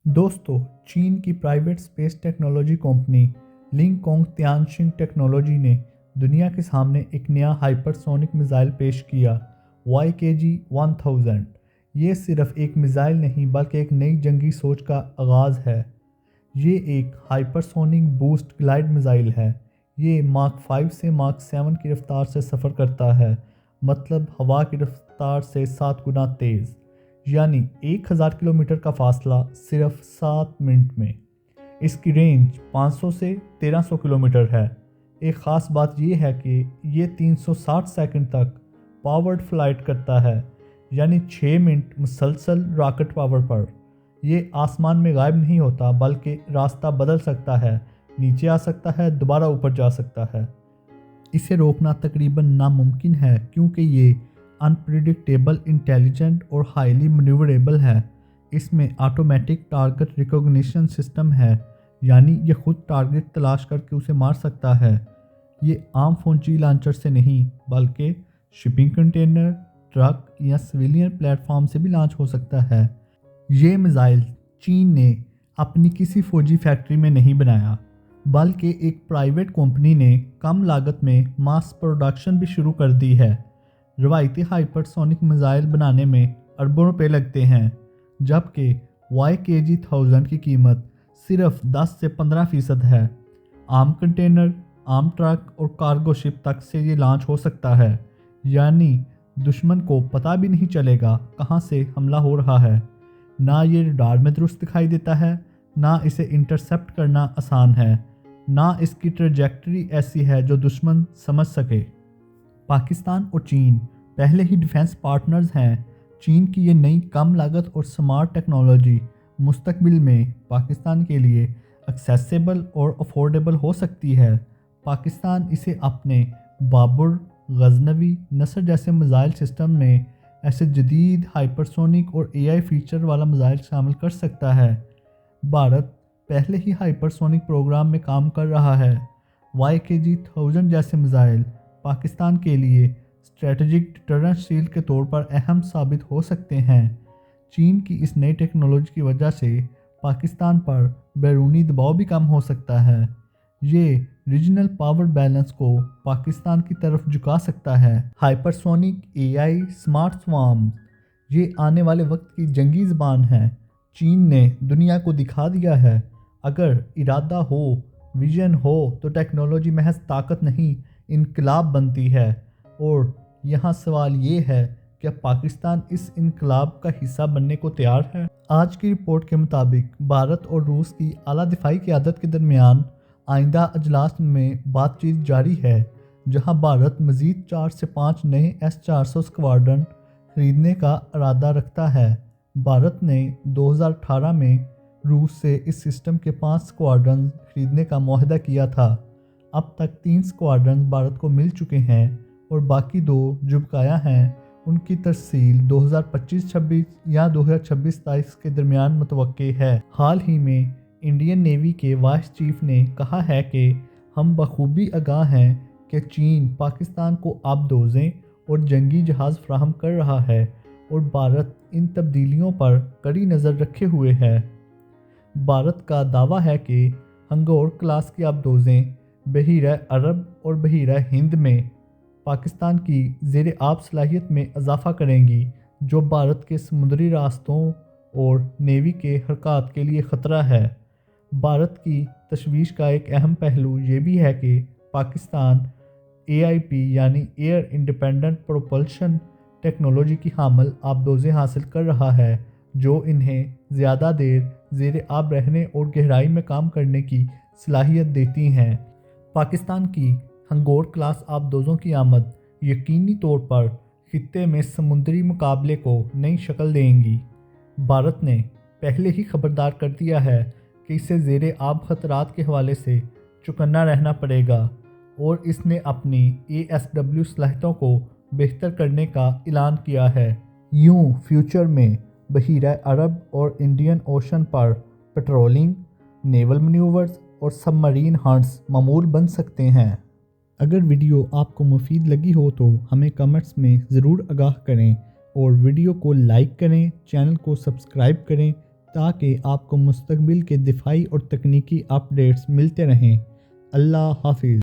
दोस्तों, चीन की private space technology company Lingkong Tianxing technology ने दुनिया के सामने एक नया हाइपरसोनिक मिसाइल पेश किया, YKG-1000। ये सिर्फ एक मिसाइल नहीं बल्कि एक नई जंगी सोच का आगाज़ है। ये एक हाइपरसोनिक बूस्ट ग्लाइड मिसाइल है। ये माक 5 से माक 7 की रफ्तार से सफ़र करता है, मतलब हवा की रफ्तार से 7 गुना तेज़, यानी 1000 किलोमीटर का फासला सिर्फ 7 मिनट में। इसकी रेंज 500 से 1300 किलोमीटर है। एक ख़ास बात यह है कि ये 360 सेकंड तक पावर्ड फ्लाइट करता है, यानी 6 मिनट मुसलसल रॉकेट पावर पर। ये आसमान में गायब नहीं होता बल्कि रास्ता बदल सकता है, नीचे आ सकता है, दोबारा ऊपर जा सकता है। इसे रोकना तकरीबन नामुमकिन है क्योंकि ये अनप्रिडिक्टेबल, इंटेलिजेंट और हाईली मैन्यूवरेबल है। इसमें ऑटोमेटिक टारगेट रिकॉग्निशन सिस्टम है, यानी ये खुद टारगेट तलाश करके उसे मार सकता है। ये आम फौजी लॉन्चर से नहीं बल्कि शिपिंग कंटेनर, ट्रक या सिविलियन प्लेटफॉर्म से भी लॉन्च हो सकता है। ये मिसाइल चीन ने अपनी किसी फौजी फैक्ट्री में नहीं बनाया, बल्कि एक प्राइवेट कंपनी ने कम लागत में मास प्रोडक्शन भी शुरू कर दी है। रवायती हाइपरसोनिक मिसाइल बनाने में अरबों रुपए लगते हैं, जबकि YKG-1000 की कीमत सिर्फ 10 से 15% है। आम कंटेनर, आम ट्रक और कार्गो शिप तक से ये लॉन्च हो सकता है, यानी दुश्मन को पता भी नहीं चलेगा कहां से हमला हो रहा है। ना ये रडार में दुरुस्त दिखाई देता है, ना इसे इंटरसेप्ट करना आसान है, ना इसकी ट्रैजेक्टरी ऐसी है जो दुश्मन समझ सके। पाकिस्तान और चीन पहले ही डिफेंस पार्टनर्स हैं। चीन की ये नई कम लागत और स्मार्ट टेक्नोलॉजी मुस्तकबिल में पाकिस्तान के लिए एक्सेसिबल और अफोर्डेबल हो सकती है। पाकिस्तान इसे अपने बाबर, गजनवी, नसर जैसे मिसाइल सिस्टम में ऐसे जदीद हाइपरसोनिक और AI फीचर वाला मिसाइल शामिल कर सकता है। भारत पहले ही हाइपरसोनिक प्रोग्राम में काम कर रहा है। YKG-1000 जैसे मिसाइल पाकिस्तान के लिए स्ट्रेटजिक डिटरेंस शील्ड के तौर पर अहम साबित हो सकते हैं। चीन की इस नई टेक्नोलॉजी की वजह से पाकिस्तान पर बैरूनी दबाव भी कम हो सकता है। ये रीजनल पावर बैलेंस को पाकिस्तान की तरफ झुका सकता है। हाइपरसोनिक AI स्मार्ट स्वार्म्स ये आने वाले वक्त की जंगी ज़बान है। चीन ने दुनिया को दिखा दिया है, अगर इरादा हो, विजन हो तो टेक्नोलॉजी महज ताकत नहीं, इनकलाब बनती है। और यहाँ सवाल ये है, क्या पाकिस्तान इस इनकलाब का हिस्सा बनने को तैयार है? आज की रिपोर्ट के मुताबिक भारत और रूस की आला दिफाई क़यादत के दरमियान आइंदा अजलास में बातचीत जारी है, जहां भारत मज़ीद 4 से 5 नए S-400 स्क्वाड्रन खरीदने का इरादा रखता है। भारत ने 2018 में रूस से इस सिस्टम के 5 स्क्वाड्रन खरीदने का मुआहदा किया था। अब तक 3 स्क्वाड्रन भारत को मिल चुके हैं और बाकी 2 जो बकाया हैं उनकी तरसील 2025-26 या 2026-27 के दरमियान मुतवक्के है। हाल ही में इंडियन नेवी के वाइस चीफ ने कहा है कि हम बखूबी आगाह हैं कि चीन पाकिस्तान को आबदोज़ें और जंगी जहाज़ फराहम कर रहा है और भारत इन तब्दीलियों पर कड़ी नज़र रखे हुए है। भारत का दावा है कि हंगोर क्लास की आबदोज़ें बहीरा अरब और बहीरा हिंद में पाकिस्तान की ज़ेर आब सलाहियत में इजाफ़ा करेंगी, जो भारत के समुद्री रास्तों और नेवी के हरकत के लिए ख़तरा है। भारत की तशवीश का एक अहम पहलू ये भी है कि पाकिस्तान AIP यानी एयर इंडिपेंडेंट प्रोपल्शन टेक्नोलॉजी की हामिल आबदोज़ें हासिल कर रहा है, जो इन्हें ज़्यादा देर ज़ेर आब रहने और गहराई में काम करने की सलाहियत देती हैं। पाकिस्तान की हंगोर क्लास आबदोज़ों की आमद यकीनी तौर पर खित्ते में समुद्री मुकाबले को नई शक्ल देंगी। भारत ने पहले ही खबरदार कर दिया है कि इसे ज़ेर आब ख़तरात के हवाले से चौकन्ना रहना पड़ेगा और इसने अपनी ASW सलाहियतों को बेहतर करने का ऐलान किया है। यूँ फ्यूचर में बहीरा अरब और इंडियन ओशन पर पेट्रोलिंग, नेवल मैन्यूवर्स और सबमरीन हंट्स मामूल बन सकते हैं। अगर वीडियो आपको मुफीद लगी हो तो हमें कमेंट्स में ज़रूर आगाह करें और वीडियो को लाइक करें, चैनल को सब्सक्राइब करें تاکہ آپ کو مستقبل کے دفاعی اور تکنیکی اپ ڈیٹس ملتے رہیں۔ اللہ حافظ۔